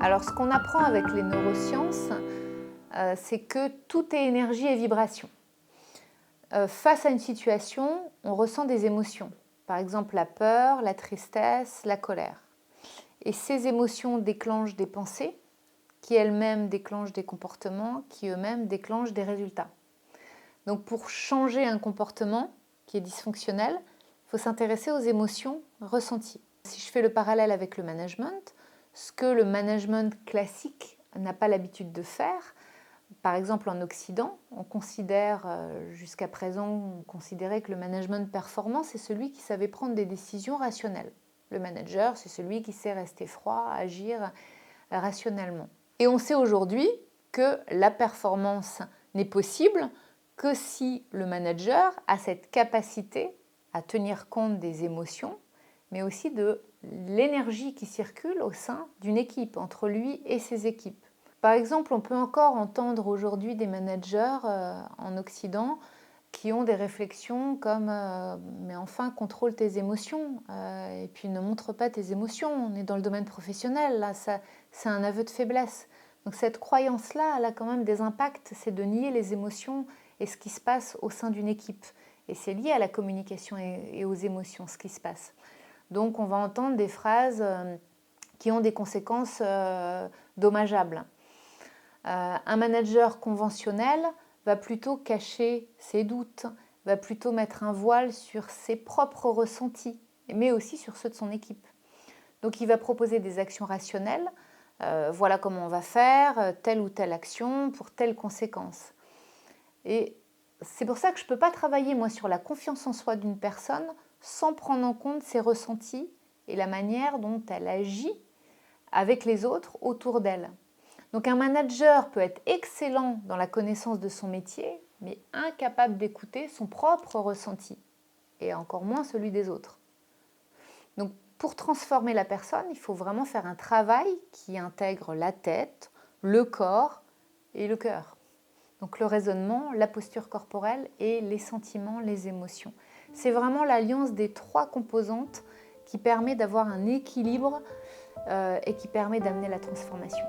Alors, ce qu'on apprend avec les neurosciences, c'est que tout est énergie et vibration. Face à une situation, on ressent des émotions. Par exemple, la peur, la tristesse, la colère. Et ces émotions déclenchent des pensées, qui elles-mêmes déclenchent des comportements, qui eux-mêmes déclenchent des résultats. Donc, pour changer un comportement qui est dysfonctionnel, il faut s'intéresser aux émotions ressenties. Si je fais le parallèle avec le management, ce que le management classique n'a pas l'habitude de faire, par exemple en Occident, on considère, jusqu'à présent, on considérait que le management performant, c'est celui qui savait prendre des décisions rationnelles. Le manager, c'est celui qui sait rester froid, agir rationnellement. Et on sait aujourd'hui que la performance n'est possible que si le manager a cette capacité à tenir compte des émotions, mais aussi de l'énergie qui circule au sein d'une équipe, entre lui et ses équipes. Par exemple, on peut encore entendre aujourd'hui des managers en Occident qui ont des réflexions comme mais enfin, contrôle tes émotions et puis ne montre pas tes émotions. On est dans le domaine professionnel, là, c'est un aveu de faiblesse. Donc cette croyance-là, elle a quand même des impacts, c'est de nier les émotions et ce qui se passe au sein d'une équipe. Et c'est lié à la communication et aux émotions, ce qui se passe. Donc on va entendre des phrases qui ont des conséquences dommageables. Un manager conventionnel va plutôt cacher ses doutes, va plutôt mettre un voile sur ses propres ressentis, mais aussi sur ceux de son équipe. Donc il va proposer des actions rationnelles, voilà comment on va faire, telle ou telle action pour telle conséquence. Et c'est pour ça que je ne peux pas travailler moi sur la confiance en soi d'une personne sans prendre en compte ses ressentis et la manière dont elle agit avec les autres autour d'elle. Donc un manager peut être excellent dans la connaissance de son métier, mais incapable d'écouter son propre ressenti, et encore moins celui des autres. Donc pour transformer la personne, il faut vraiment faire un travail qui intègre la tête, le corps et le cœur. Donc le raisonnement, la posture corporelle et les sentiments, les émotions. C'est vraiment l'alliance des trois composantes qui permet d'avoir un équilibre et qui permet d'amener la transformation.